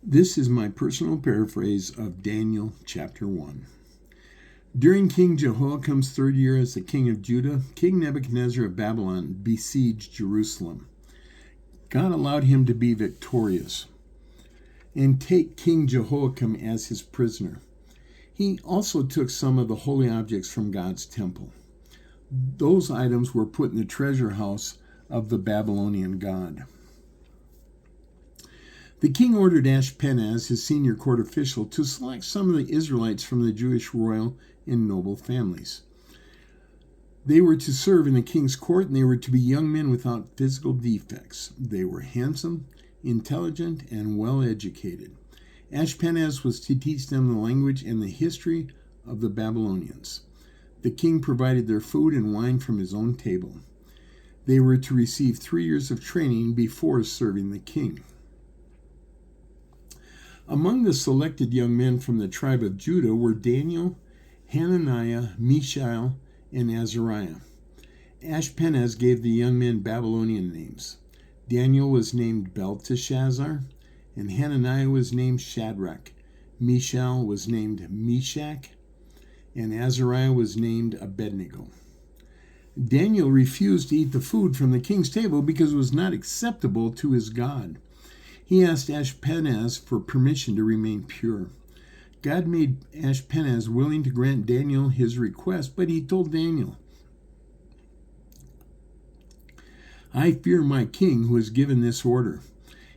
This is my personal paraphrase of Daniel chapter 1. During King Jehoiakim's third year as the king of Judah, King Nebuchadnezzar of Babylon besieged Jerusalem. God allowed him to be victorious and take King Jehoiakim as his prisoner. He also took some of the holy objects from God's temple. Those items were put in the treasure house of the Babylonian god. The king ordered Ashpenaz, his senior court official, to select some of the Israelites from the Jewish royal and noble families. They were to serve in the king's court, and they were to be young men without physical defects. They were handsome, intelligent, and well-educated. Ashpenaz was to teach them the language and the history of the Babylonians. The king provided their food and wine from his own table. They were to receive 3 years of training before serving the king. Among the selected young men from the tribe of Judah were Daniel, Hananiah, Mishael, and Azariah. Ashpenaz gave the young men Babylonian names. Daniel was named Belteshazzar, and Hananiah was named Shadrach. Mishael was named Meshach, and Azariah was named Abednego. Daniel refused to eat the food from the king's table because it was not acceptable to his God. He asked Ashpenaz for permission to remain pure. God made Ashpenaz willing to grant Daniel his request, but he told Daniel, "I fear my king who has given this order.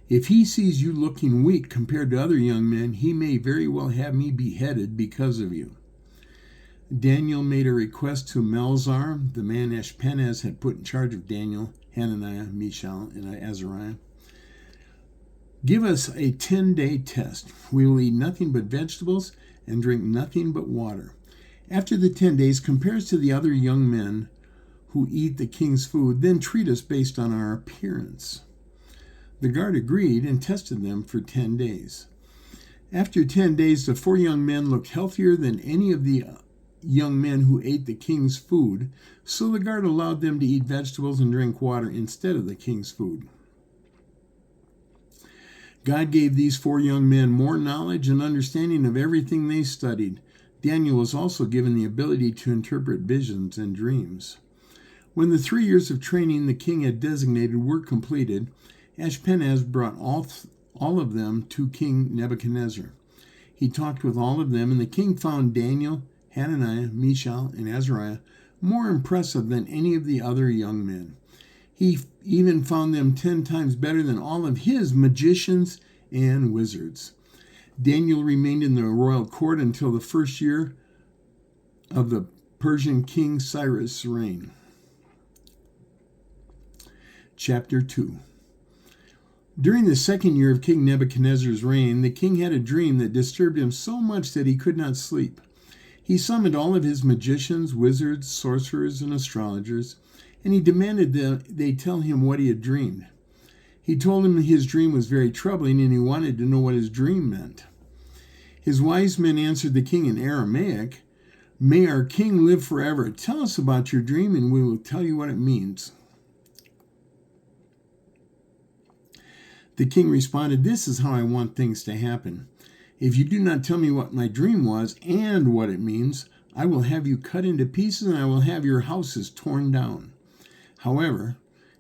If he sees you looking weak compared to other young men, he may very well have me beheaded because of you." Daniel made a request to Melzar, the man Ashpenaz had put in charge of Daniel, Hananiah, Mishael, and Azariah. "Give us a 10-day test. We will eat nothing but vegetables and drink nothing but water. After the 10 days, compare us to the other young men who eat the king's food, then treat us based on our appearance." The guard agreed and tested them for 10 days. After 10 days, the 4 young men looked healthier than any of the young men who ate the king's food, so the guard allowed them to eat vegetables and drink water instead of the king's food. God gave these 4 young men more knowledge and understanding of everything they studied. Daniel was also given the ability to interpret visions and dreams. When the 3 years of training the king had designated were completed, Ashpenaz brought all of them to King Nebuchadnezzar. He talked with all of them, and the king found Daniel, Hananiah, Mishael, and Azariah more impressive than any of the other young men. He even found them 10 times better than all of his magicians and wizards. Daniel remained in the royal court until the first year of the Persian king Cyrus' reign. Chapter 2. During the second year of King Nebuchadnezzar's reign, the king had a dream that disturbed him so much that he could not sleep. He summoned all of his magicians, wizards, sorcerers, and astrologers, and he demanded that they tell him what he had dreamed. He told him his dream was very troubling, and he wanted to know what his dream meant. His wise men answered the king in Aramaic, "May our king live forever. Tell us about your dream, and we will tell you what it means." The king responded, "This is how I want things to happen. If you do not tell me what my dream was and what it means, I will have you cut into pieces, and I will have your houses torn down. However,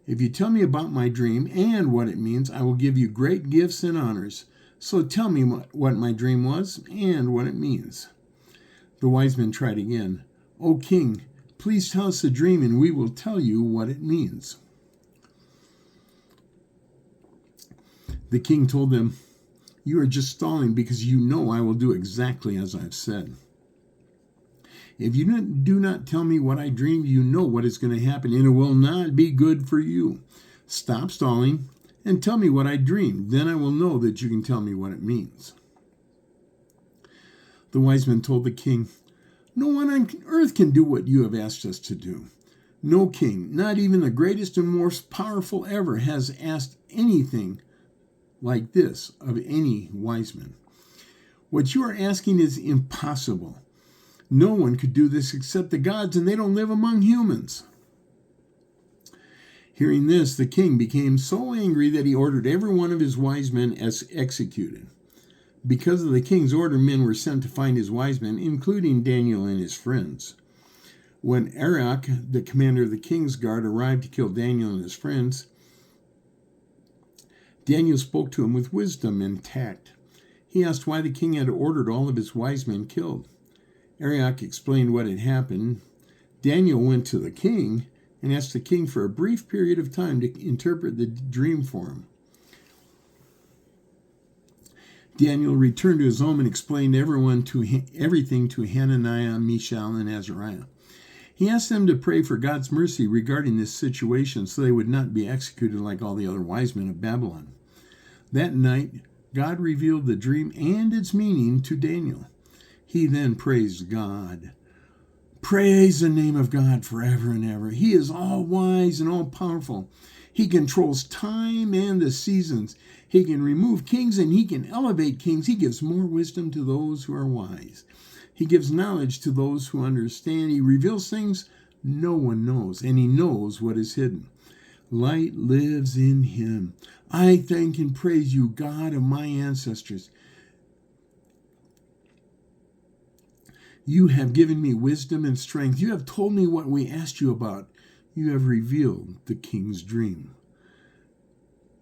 if you tell me about my dream and what it means, I will give you great gifts and honors. So tell me what my dream was and what it means." The wise men tried again. "O king, please tell us the dream, and we will tell you what it means." The king told them, "You are just stalling because you know I will do exactly as I've said. If you do not tell me what I dreamed, you know what is going to happen, and it will not be good for you. Stop stalling and tell me what I dreamed. Then I will know that you can tell me what it means." The wise men told the king, "No one on earth can do what you have asked us to do. No king, not even the greatest and most powerful ever, has asked anything like this of any wise man. What you are asking is impossible. No one could do this except the gods, and they don't live among humans." Hearing this, the king became so angry that he ordered every one of his wise men executed. Because of the king's order, men were sent to find his wise men, including Daniel and his friends. When Arioch, the commander of the king's guard, arrived to kill Daniel and his friends, Daniel spoke to him with wisdom and tact. He asked why the king had ordered all of his wise men killed. Arioch explained what had happened. Daniel went to the king and asked the king for a brief period of time to interpret the dream for him. Daniel returned to his home and explained everything to Hananiah, Mishael, and Azariah. He asked them to pray for God's mercy regarding this situation so they would not be executed like all the other wise men of Babylon. That night, God revealed the dream and its meaning to Daniel. He then praised God. Praise the name of God forever and ever. He is all wise and all powerful. He controls time and the seasons. He can remove kings and he can elevate kings. He gives more wisdom to those who are wise. He gives knowledge to those who understand. He reveals things no one knows, and he knows what is hidden. Light lives in him. I thank and praise you, God of my ancestors. You have given me wisdom and strength. You have told me what we asked you about. You have revealed the king's dream.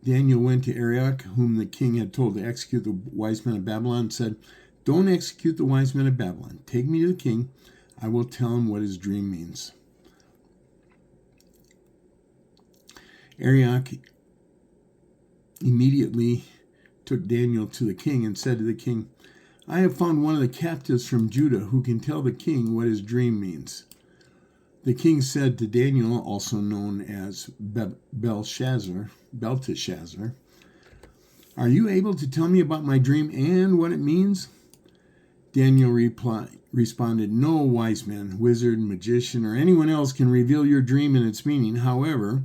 Daniel went to Arioch, whom the king had told to execute the wise men of Babylon, and said, Don't execute the wise men of Babylon. Take me to the king. I will tell him what his dream means. Arioch immediately took Daniel to the king and said to the king, I have found one of the captives from Judah who can tell the king what his dream means. The king said to Daniel, also known as Belteshazzar, Are you able to tell me about my dream and what it means? Daniel responded, No wise man, wizard, magician, or anyone else can reveal your dream and its meaning. However,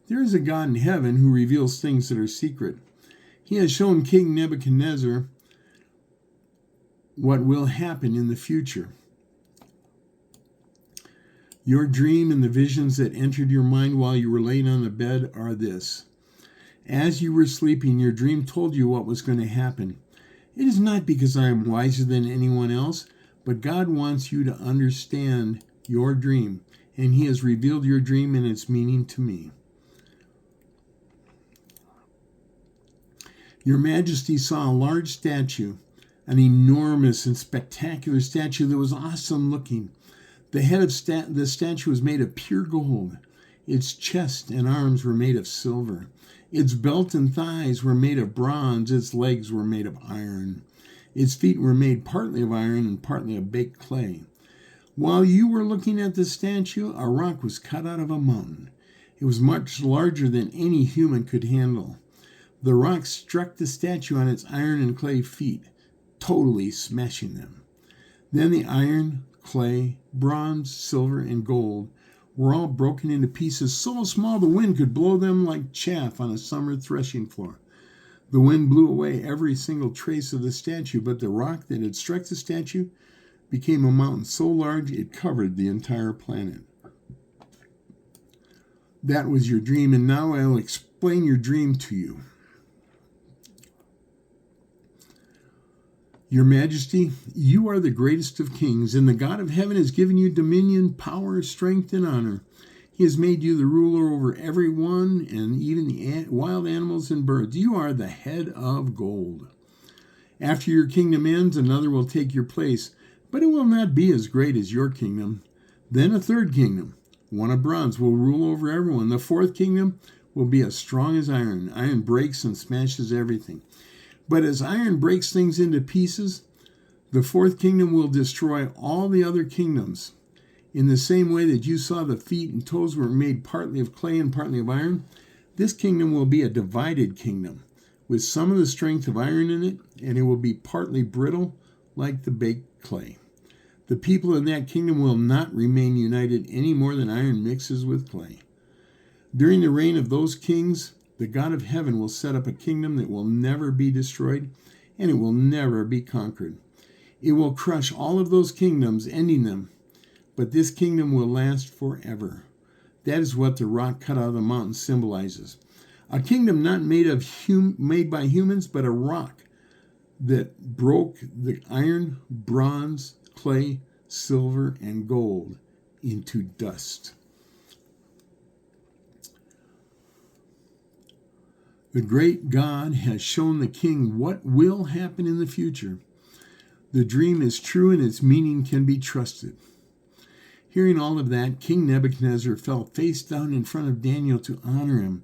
there is a God in heaven who reveals things that are secret. He has shown King Nebuchadnezzar what will happen in the future. Your dream and the visions that entered your mind while you were laying on the bed are this. As you were sleeping, your dream told you what was going to happen. It is not because I am wiser than anyone else, but God wants you to understand your dream, and he has revealed your dream and its meaning to me. Your Majesty saw a large statue, an enormous and spectacular statue that was awesome looking. The head of the statue was made of pure gold. Its chest and arms were made of silver. Its belt and thighs were made of bronze. Its legs were made of iron. Its feet were made partly of iron and partly of baked clay. While you were looking at the statue, a rock was cut out of a mountain. It was much larger than any human could handle. The rock struck the statue on its iron and clay feet, totally smashing them. Then the iron, clay, bronze, silver, and gold were all broken into pieces so small the wind could blow them like chaff on a summer threshing floor. The wind blew away every single trace of the statue, but the rock that had struck the statue became a mountain so large it covered the entire planet. That was your dream, and now I'll explain your dream to you. Your Majesty, you are the greatest of kings, and the God of heaven has given you dominion, power, strength, and honor. He has made you the ruler over everyone, and even the wild animals and birds. You are the head of gold. After your kingdom ends, another will take your place, but it will not be as great as your kingdom. Then a third kingdom, one of bronze, will rule over everyone. The fourth kingdom will be as strong as iron. Iron breaks and smashes everything. But as iron breaks things into pieces, the fourth kingdom will destroy all the other kingdoms. In the same way that you saw the feet and toes were made partly of clay and partly of iron, this kingdom will be a divided kingdom, with some of the strength of iron in it, and it will be partly brittle like the baked clay. The people in that kingdom will not remain united any more than iron mixes with clay. During the reign of those kings, the God of heaven will set up a kingdom that will never be destroyed, and it will never be conquered. It will crush all of those kingdoms, ending them, but this kingdom will last forever. That is what the rock cut out of the mountain symbolizes. A kingdom not made by humans, but a rock that broke the iron, bronze, clay, silver, and gold into dust. The great God has shown the king what will happen in the future. The dream is true and its meaning can be trusted. Hearing all of that, King Nebuchadnezzar fell face down in front of Daniel to honor him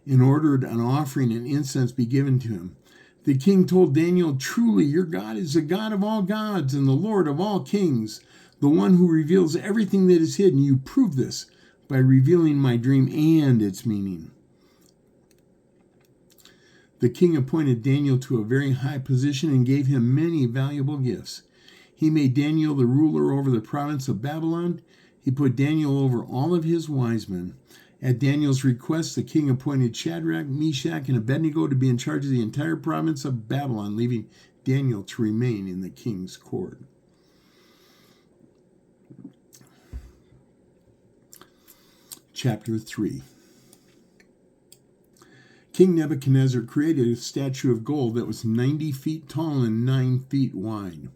and ordered an offering and incense be given to him. The king told Daniel, "Truly, your God is the God of all gods and the Lord of all kings, the one who reveals everything that is hidden. You prove this by revealing my dream and its meaning." The king appointed Daniel to a very high position and gave him many valuable gifts. He made Daniel the ruler over the province of Babylon. He put Daniel over all of his wise men. At Daniel's request, the king appointed Shadrach, Meshach, and Abednego to be in charge of the entire province of Babylon, leaving Daniel to remain in the king's court. Chapter 3. King Nebuchadnezzar created a statue of gold that was 90 feet tall and 9 feet wide.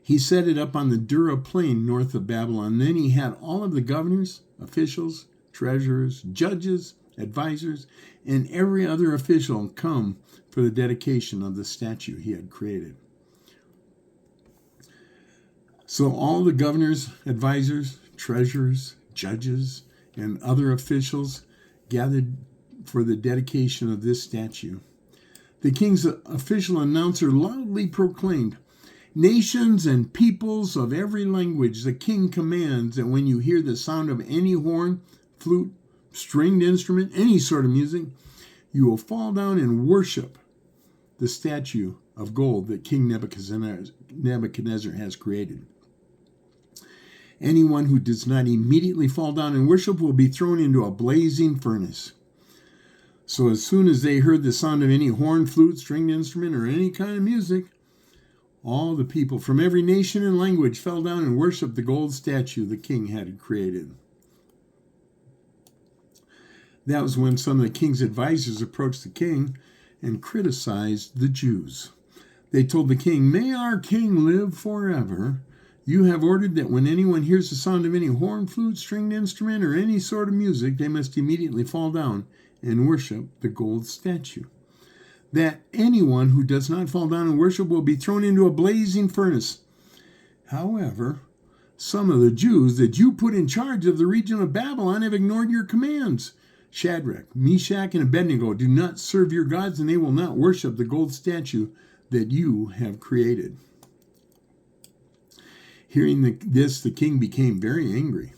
He set it up on the Dura plain north of Babylon. Then he had all of the governors, officials, treasurers, judges, advisors, and every other official come for the dedication of the statue he had created. So all the governors, advisors, treasurers, judges, and other officials gathered for the dedication of this statue. The king's official announcer loudly proclaimed, "Nations and peoples of every language, the king commands that when you hear the sound of any horn, flute, stringed instrument, any sort of music, you will fall down and worship the statue of gold that King Nebuchadnezzar has created. Anyone who does not immediately fall down and worship will be thrown into a blazing furnace." So as soon as they heard the sound of any horn, flute, stringed instrument, or any kind of music, all the people from every nation and language fell down and worshipped the gold statue the king had created. That was when some of the king's advisors approached the king and criticized the Jews. They told the king, "May our king live forever. You have ordered that when anyone hears the sound of any horn, flute, stringed instrument, or any sort of music, they must immediately fall down and worship the gold statue. That anyone who does not fall down and worship will be thrown into a blazing furnace. However, some of the Jews that you put in charge of the region of Babylon have ignored your commands. Shadrach, Meshach, and Abednego do not serve your gods, and they will not worship the gold statue that you have created." Hearing this, the king became very angry.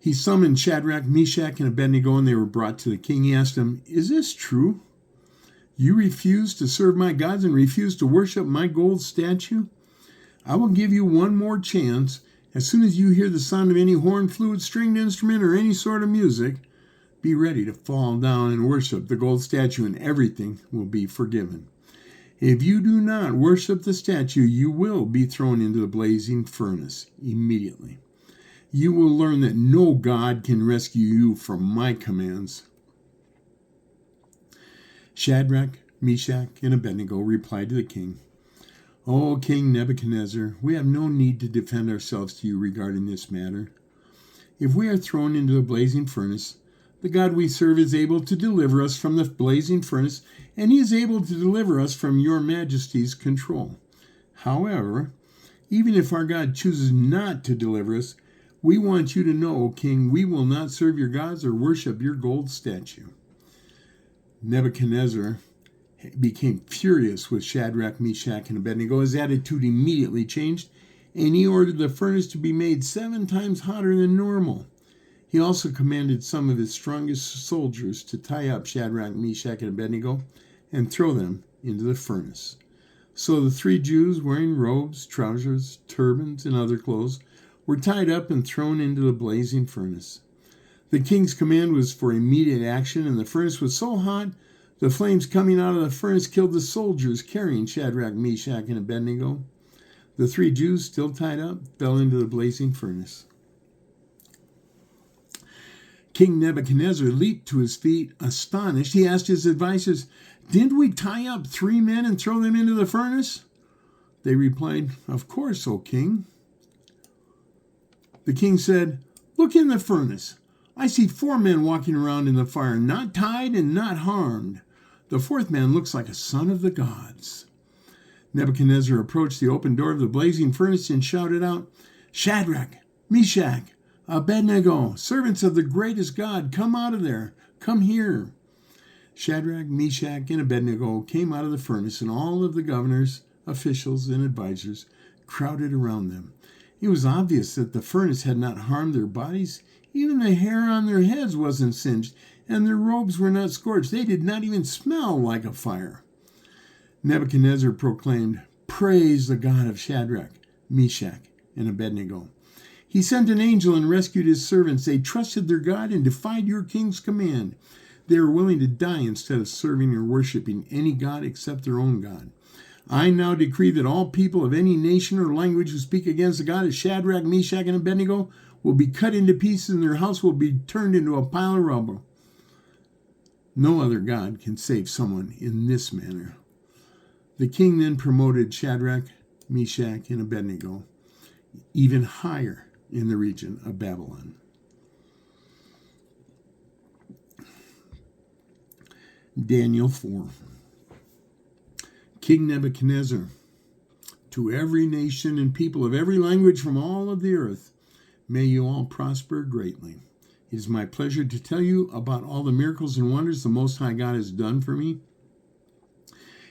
He summoned Shadrach, Meshach, and Abednego, and they were brought to the king. He asked them, "Is this true? You refuse to serve my gods and refuse to worship my gold statue? I will give you one more chance. As soon as you hear the sound of any horn, flute, stringed instrument, or any sort of music, be ready to fall down and worship the gold statue, and everything will be forgiven. If you do not worship the statue, you will be thrown into the blazing furnace immediately. You will learn that no God can rescue you from my commands." Shadrach, Meshach, and Abednego replied to the king, "O King Nebuchadnezzar, we have no need to defend ourselves to you regarding this matter. If we are thrown into the blazing furnace, the God we serve is able to deliver us from the blazing furnace, and he is able to deliver us from your majesty's control. However, even if our God chooses not to deliver us, we want you to know, O king, we will not serve your gods or worship your gold statue." Nebuchadnezzar became furious with Shadrach, Meshach, and Abednego. His attitude immediately changed, and he ordered the furnace to be made 7 times hotter than normal. He also commanded some of his strongest soldiers to tie up Shadrach, Meshach, and Abednego and throw them into the furnace. So the 3 Jews, wearing robes, trousers, turbans, and other clothes, were tied up and thrown into the blazing furnace. The king's command was for immediate action, and the furnace was so hot, the flames coming out of the furnace killed the soldiers carrying Shadrach, Meshach, and Abednego. The 3 Jews, still tied up, fell into the blazing furnace. King Nebuchadnezzar leaped to his feet, astonished. He asked his advisors, Didn't we tie up 3 men and throw them into the furnace? They replied, Of course, O king. The king said, Look in the furnace. I see 4 men walking around in the fire, not tied and not harmed. The 4th man looks like a son of the gods. Nebuchadnezzar approached the open door of the blazing furnace and shouted out, Shadrach, Meshach, Abednego, servants of the greatest God, come out of there. Come here. Shadrach, Meshach, and Abednego came out of the furnace, and all of the governors, officials, and advisors crowded around them. It was obvious that the furnace had not harmed their bodies. Even the hair on their heads wasn't singed, and their robes were not scorched. They did not even smell like a fire. Nebuchadnezzar proclaimed, Praise the God of Shadrach, Meshach, and Abednego. He sent an angel and rescued his servants. They trusted their God and defied your king's command. They were willing to die instead of serving or worshiping any god except their own God. I now decree that all people of any nation or language who speak against the God of Shadrach, Meshach, and Abednego will be cut into pieces and their house will be turned into a pile of rubble. No other God can save someone in this manner. The king then promoted Shadrach, Meshach, and Abednego even higher in the region of Babylon. Daniel 4. King Nebuchadnezzar, to every nation and people of every language from all of the earth, may you all prosper greatly. It is my pleasure to tell you about all the miracles and wonders the Most High God has done for me.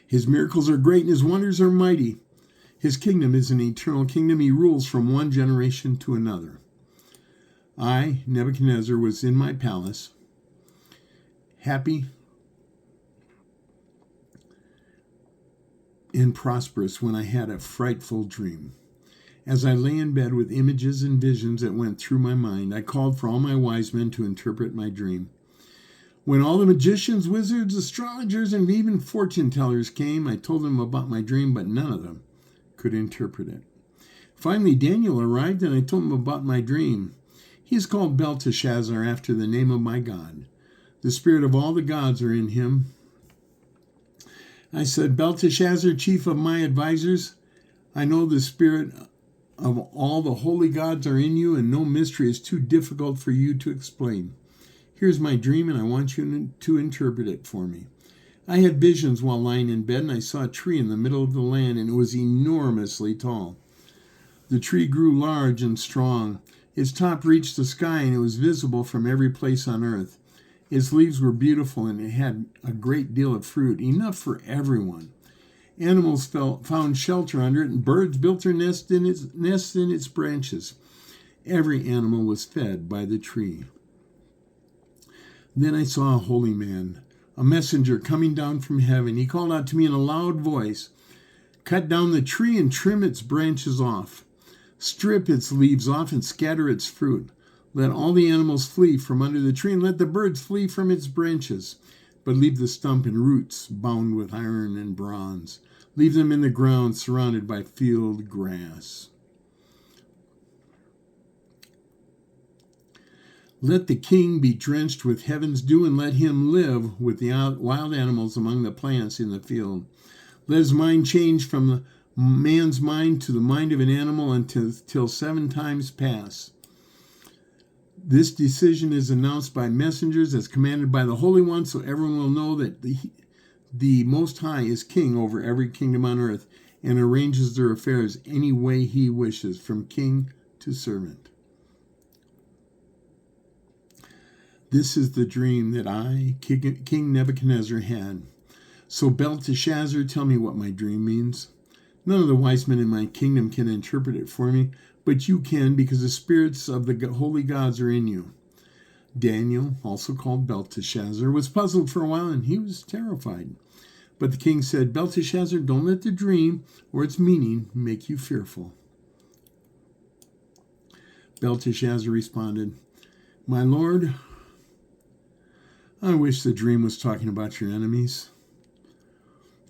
His miracles are great and his wonders are mighty. His kingdom is an eternal kingdom. He rules from one generation to another. I, Nebuchadnezzar, was in my palace, happy and prosperous when I had a frightful dream. As I lay in bed with images and visions that went through my mind, I called for all my wise men to interpret my dream. When all the magicians, wizards, astrologers, and even fortune tellers came, I told them about my dream, but none of them could interpret it. Finally, Daniel arrived, and I told him about my dream. He is called Belteshazzar after the name of my God. The spirit of all the gods are in him. I said, Belteshazzar, chief of my advisors, I know the spirit of all the holy gods are in you, and no mystery is too difficult for you to explain. Here's my dream, and I want you to interpret it for me. I had visions while lying in bed, and I saw a tree in the middle of the land, and it was enormously tall. The tree grew large and strong. Its top reached the sky, and it was visible from every place on earth. Its leaves were beautiful, and it had a great deal of fruit, enough for everyone. Animals found shelter under it, and birds built their nests in its branches. Every animal was fed by the tree. Then I saw a holy man, a messenger coming down from heaven. He called out to me in a loud voice, Cut down the tree and trim its branches off. Strip its leaves off and scatter its fruit. Let all the animals flee from under the tree, and let the birds flee from its branches. But leave the stump and roots bound with iron and bronze. Leave them in the ground surrounded by field grass. Let the king be drenched with heaven's dew, and let him live with the wild animals among the plants in the field. Let his mind change from the man's mind to the mind of an animal until 7 times pass. This decision is announced by messengers as commanded by the Holy One, so everyone will know that the Most High is king over every kingdom on earth and arranges their affairs any way he wishes, from king to servant. This is the dream that I, King Nebuchadnezzar, had. So Belteshazzar, tell me what my dream means. None of the wise men in my kingdom can interpret it for me, but you can, because the spirits of the holy gods are in you. Daniel, also called Belteshazzar, was puzzled for a while, and he was terrified. But the king said, Belteshazzar, don't let the dream or its meaning make you fearful. Belteshazzar responded, My lord, I wish the dream was talking about your enemies.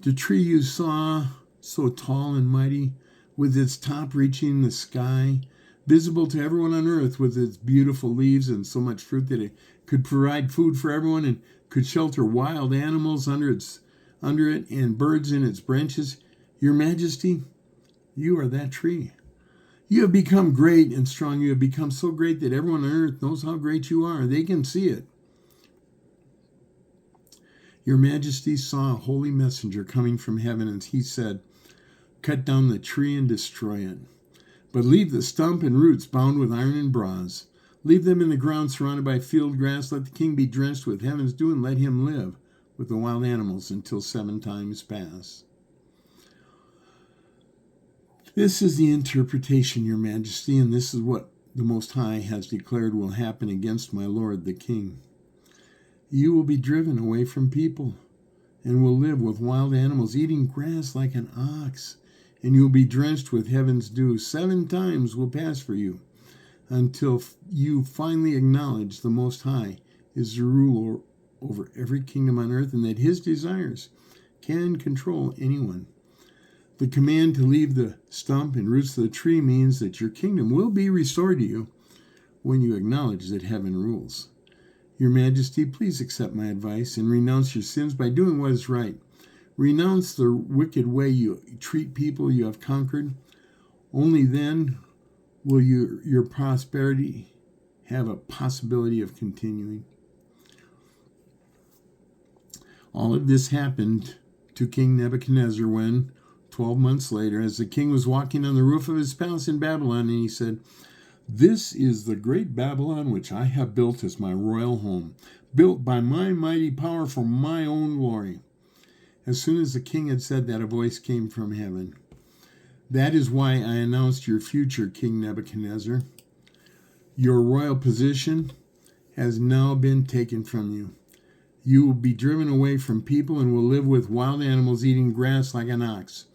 The tree you saw, so tall and mighty, with its top reaching the sky, visible to everyone on earth, with its beautiful leaves and so much fruit that it could provide food for everyone and could shelter wild animals under its under it and birds in its branches. Your Majesty, you are that tree. You have become great and strong. You have become so great that everyone on earth knows how great you are. They can see it. Your Majesty saw a holy messenger coming from heaven, and he said, cut down the tree and destroy it. But leave the stump and roots bound with iron and bronze. Leave them in the ground surrounded by field grass. Let the king be drenched with heaven's dew, and let him live with the wild animals until 7 times pass. This is the interpretation, Your Majesty, and this is what the Most High has declared will happen against my lord the king. You will be driven away from people and will live with wild animals, eating grass like an ox, and you will be drenched with heaven's dew. 7 times will pass for you until you finally acknowledge the Most High is the ruler over every kingdom on earth and that his desires can control anyone. The command to leave the stump and roots of the tree means that your kingdom will be restored to you when you acknowledge that heaven rules. Your Majesty, please accept my advice and renounce your sins by doing what is right. Renounce the wicked way you treat people you have conquered. Only then will your prosperity have a possibility of continuing. All of this happened to King Nebuchadnezzar when, 12 months later, as the king was walking on the roof of his palace in Babylon, and he said, this is the great Babylon which I have built as my royal home, built by my mighty power for my own glory. As soon as the king had said that, a voice came from heaven. That is why I announced your future, King Nebuchadnezzar. Your royal position has now been taken from you. You will be driven away from people and will live with wild animals, eating grass like an ox.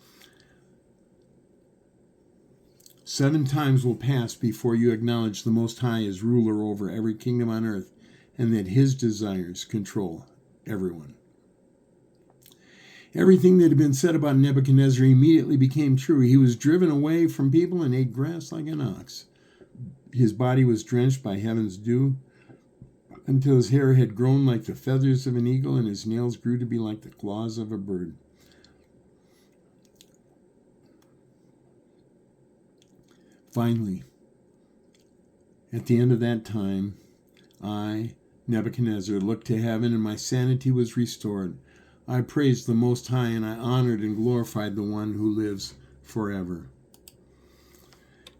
7 times will pass before you acknowledge the Most High is ruler over every kingdom on earth and that his desires control everyone. Everything that had been said about Nebuchadnezzar immediately became true. He was driven away from people and ate grass like an ox. His body was drenched by heaven's dew until his hair had grown like the feathers of an eagle and his nails grew to be like the claws of a bird. Finally, at the end of that time, I, Nebuchadnezzar, looked to heaven and my sanity was restored. I praised the Most High and I honored and glorified the one who lives forever.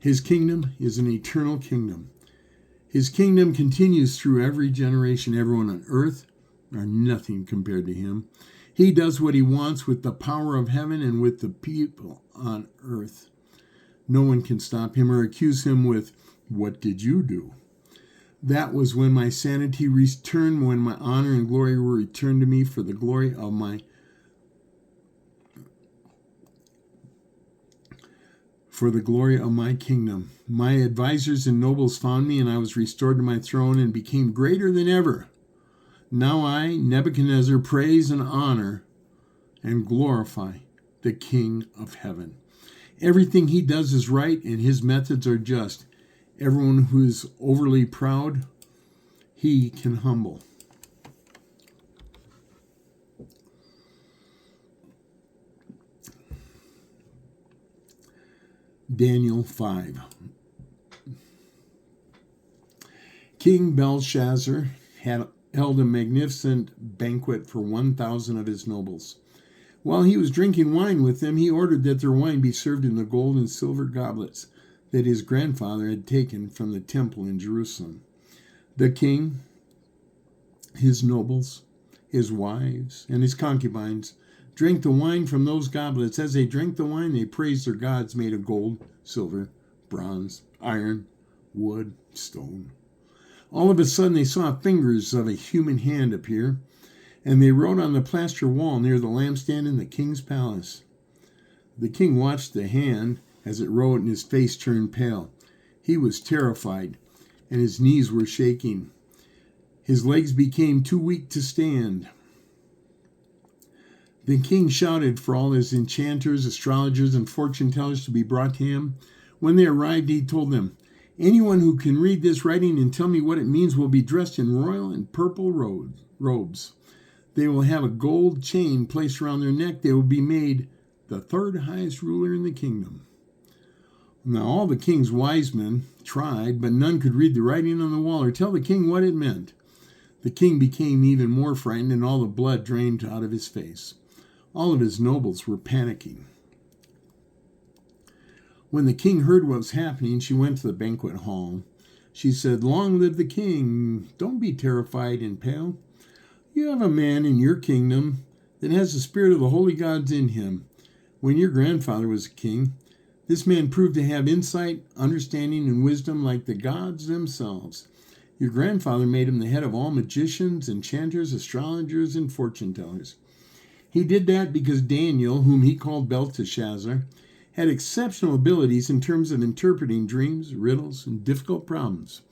His kingdom is an eternal kingdom. His kingdom continues through every generation. Everyone on earth are nothing compared to him. He does what he wants with the power of heaven and with the people on earth. No one can stop him or accuse him with, what did you do? That was when my sanity returned, when my honor and glory were returned to me for the glory of my kingdom. My advisors and nobles found me, and I was restored to my throne and became greater than ever. Now I, Nebuchadnezzar, praise and honor and glorify the King of heaven. Everything he does is right, and his methods are just. Everyone who is overly proud, he can humble. Daniel 5. King Belshazzar had held a magnificent banquet for 1,000 of his nobles. While he was drinking wine with them, he ordered that their wine be served in the gold and silver goblets that his grandfather had taken from the temple in Jerusalem. The king, his nobles, his wives, and his concubines drank the wine from those goblets. As they drank the wine, they praised their gods made of gold, silver, bronze, iron, wood, stone. All of a sudden, they saw fingers of a human hand appear, and they wrote on the plaster wall near the lampstand in the king's palace. The king watched the hand as it wrote, and his face turned pale. He was terrified, and his knees were shaking. His legs became too weak to stand. The king shouted for all his enchanters, astrologers, and fortune tellers to be brought to him. When they arrived, he told them, anyone who can read this writing and tell me what it means will be dressed in royal and purple robes. They will have a gold chain placed around their neck. They will be made the third highest ruler in the kingdom. Now all the king's wise men tried, but none could read the writing on the wall or tell the king what it meant. The king became even more frightened, and all the blood drained out of his face. All of his nobles were panicking. When the king heard what was happening, she went to the banquet hall. She said, "Long live the king. Don't be terrified and pale. You have a man in your kingdom that has the spirit of the holy gods in him. When your grandfather was a king, this man proved to have insight, understanding, and wisdom like the gods themselves. Your grandfather made him the head of all magicians, enchanters, astrologers, and fortune tellers. He did that because Daniel, whom he called Belteshazzar, had exceptional abilities in terms of interpreting dreams, riddles, and difficult problems.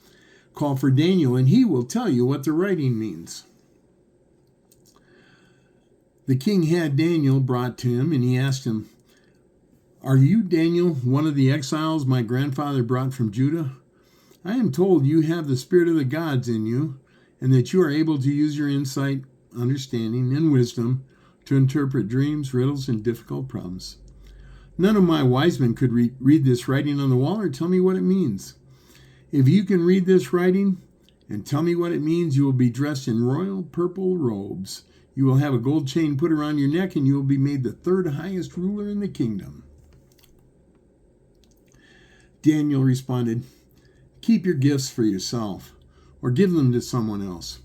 Call for Daniel, and he will tell you what the writing means." The king had Daniel brought to him, and he asked him, "Are you, Daniel, one of the exiles my grandfather brought from Judah? I am told you have the spirit of the gods in you, and that you are able to use your insight, understanding, and wisdom to interpret dreams, riddles, and difficult problems. None of my wise men could read this writing on the wall or tell me what it means. If you can read this writing and tell me what it means, you will be dressed in royal purple robes. You will have a gold chain put around your neck, and you will be made the third highest ruler in the kingdom." Daniel responded, "Keep your gifts for yourself, or give them to someone else.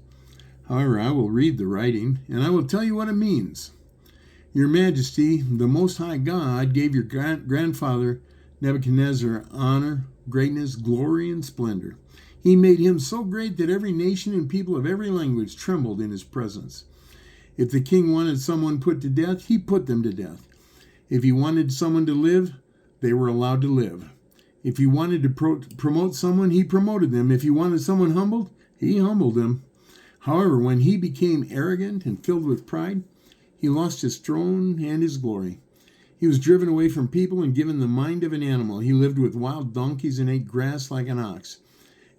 However, I will read the writing, and I will tell you what it means. Your Majesty, the Most High God, gave your grandfather Nebuchadnezzar honor, greatness, glory, and splendor. He made him so great that every nation and people of every language trembled in his presence. If the king wanted someone put to death, he put them to death. If he wanted someone to live, they were allowed to live. If he wanted to promote someone, he promoted them. If he wanted someone humbled, he humbled them. However, when he became arrogant and filled with pride, he lost his throne and his glory. He was driven away from people and given the mind of an animal. He lived with wild donkeys and ate grass like an ox.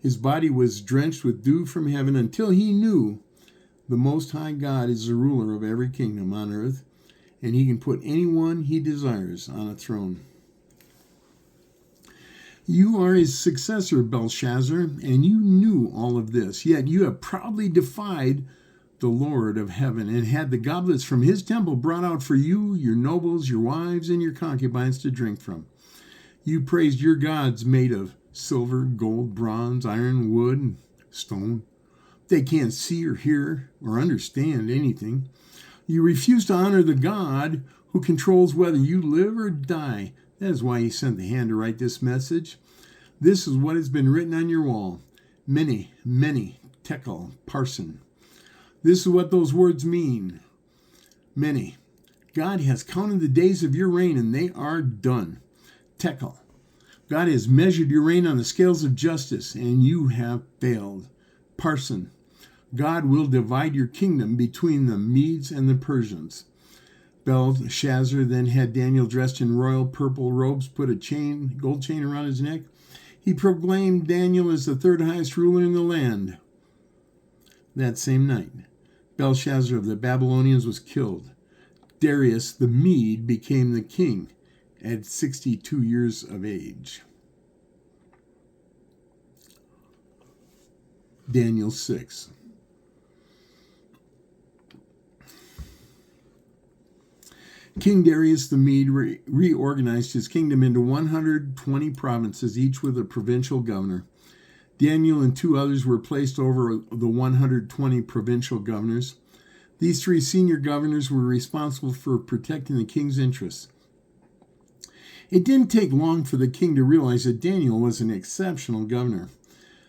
His body was drenched with dew from heaven until he knew the Most High God is the ruler of every kingdom on earth, and he can put anyone he desires on a throne. You are his successor, Belshazzar, and you knew all of this, yet you have proudly defied the Lord of heaven and had the goblets from his temple brought out for you, your nobles, your wives, and your concubines to drink from. You praised your gods made of silver, gold, bronze, iron, wood, and stone. They can't see or hear or understand anything. You refuse to honor the God who controls whether you live or die. That is why he sent the hand to write this message. This is what has been written on your wall. Many, many, tekel, parson. This is what those words mean. Many. God has counted the days of your reign, and they are done. Tekel. God has measured your reign on the scales of justice, and you have failed. Parson. God will divide your kingdom between the Medes and the Persians. Belshazzar then had Daniel dressed in royal purple robes, put a gold chain around his neck. He proclaimed Daniel as the third highest ruler in the land. That same night, Belshazzar of the Babylonians was killed. Darius the Mede became the king at 62 years of age. Daniel 6. King Darius the Mede reorganized his kingdom into 120 provinces, each with a provincial governor. Daniel and 2 others were placed over the 120 provincial governors. These 3 senior governors were responsible for protecting the king's interests. It didn't take long for the king to realize that Daniel was an exceptional governor.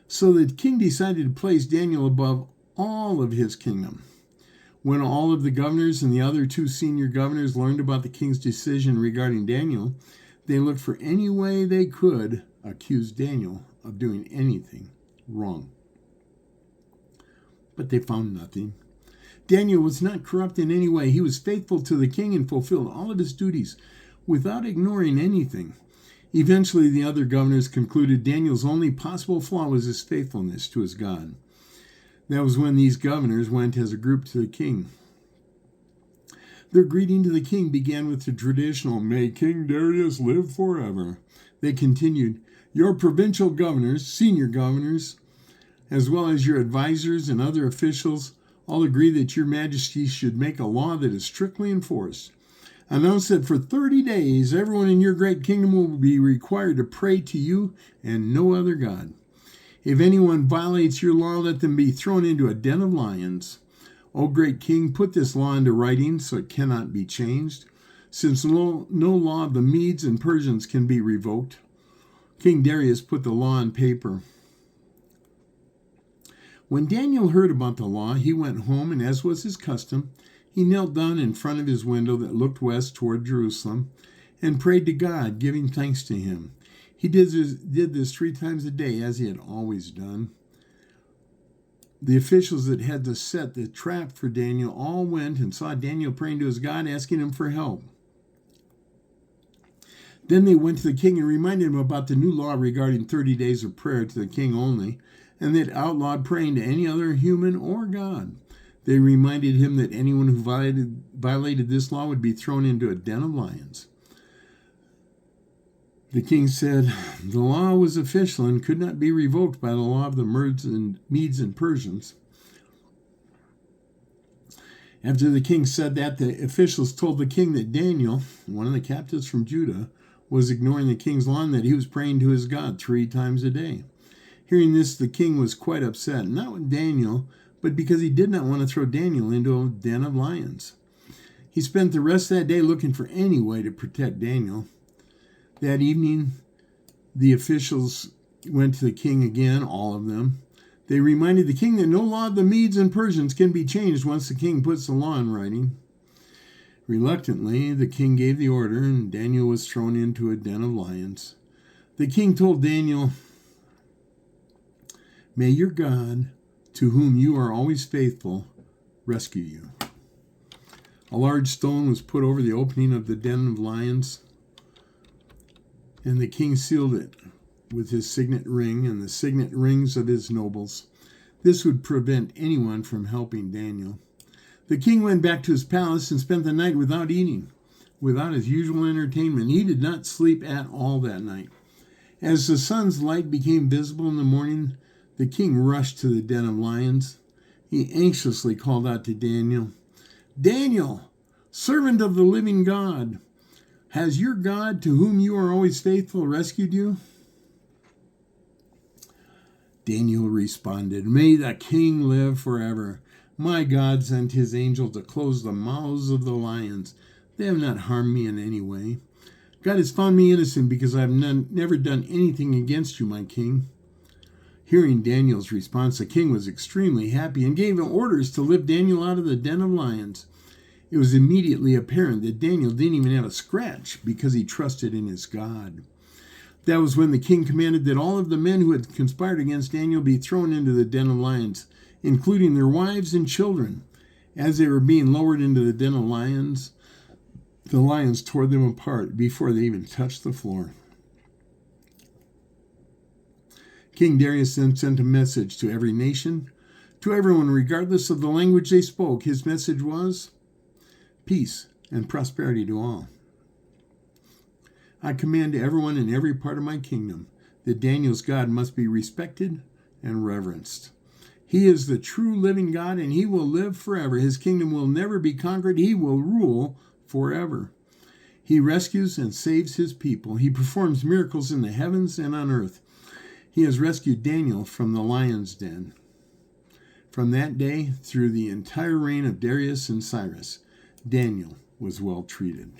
So the king decided to place Daniel above all of his kingdom. When all of the governors and the other 2 senior governors learned about the king's decision regarding Daniel, they looked for any way they could accuse Daniel of doing anything wrong. But they found nothing. Daniel was not corrupt in any way. He was faithful to the king and fulfilled all of his duties without ignoring anything. Eventually, the other governors concluded Daniel's only possible flaw was his faithfulness to his God. That was when these governors went as a group to the king. Their greeting to the king began with the traditional, "May King Darius live forever." They continued, "Your provincial governors, senior governors, as well as your advisors and other officials, all agree that your majesty should make a law that is strictly enforced. Announce that for 30 days, everyone in your great kingdom will be required to pray to you and no other god. If anyone violates your law, let them be thrown into a den of lions. O great king, put this law into writing so it cannot be changed, since no law of the Medes and Persians can be revoked." King Darius put the law on paper. When Daniel heard about the law, he went home, and as was his custom, he knelt down in front of his window that looked west toward Jerusalem and prayed to God, giving thanks to him. He did this 3 times a day, as he had always done. The officials that had to set the trap for Daniel all went and saw Daniel praying to his God, asking him for help. Then they went to the king and reminded him about the new law regarding 30 days of prayer to the king only, and that outlawed praying to any other human or god. They reminded him that anyone who violated this law would be thrown into a den of lions. The king said the law was official and could not be revoked by the law of the Medes and Persians. After the king said that, the officials told the king that Daniel, one of the captives from Judah, was ignoring the king's law and that he was praying to his God 3 times a day. Hearing this, the king was quite upset, not with Daniel, but because he did not want to throw Daniel into a den of lions. He spent the rest of that day looking for any way to protect Daniel. That evening, the officials went to the king again, all of them. They reminded the king that no law of the Medes and Persians can be changed once the king puts the law in writing. Reluctantly, the king gave the order, and Daniel was thrown into a den of lions. The king told Daniel, "May your God, to whom you are always faithful, rescue you." A large stone was put over the opening of the den of lions, and the king sealed it with his signet ring and the signet rings of his nobles. This would prevent anyone from helping Daniel. The king went back to his palace and spent the night without eating, without his usual entertainment. He did not sleep at all that night. As the sun's light became visible in the morning, the king rushed to the den of lions. He anxiously called out to Daniel, "Daniel, servant of the living God, has your God, to whom you are always faithful, rescued you?" Daniel responded, "May the king live forever. My God sent his angel to close the mouths of the lions. They have not harmed me in any way. God has found me innocent because I have never done anything against you, my king." Hearing Daniel's response, the king was extremely happy and gave orders to lift Daniel out of the den of lions. It was immediately apparent that Daniel didn't even have a scratch because he trusted in his God. That was when the king commanded that all of the men who had conspired against Daniel be thrown into the den of lions, including their wives and children. As they were being lowered into the den of lions, the lions tore them apart before they even touched the floor. King Darius then sent a message to every nation, to everyone regardless of the language they spoke. His message was peace and prosperity to all. I command to everyone in every part of my kingdom that Daniel's God must be respected and reverenced. He is the true living God, and he will live forever. His kingdom will never be conquered. He will rule forever. He rescues and saves his people. He performs miracles in the heavens and on earth. He has rescued Daniel from the lion's den. From that day, through the entire reign of Darius and Cyrus, Daniel was well treated.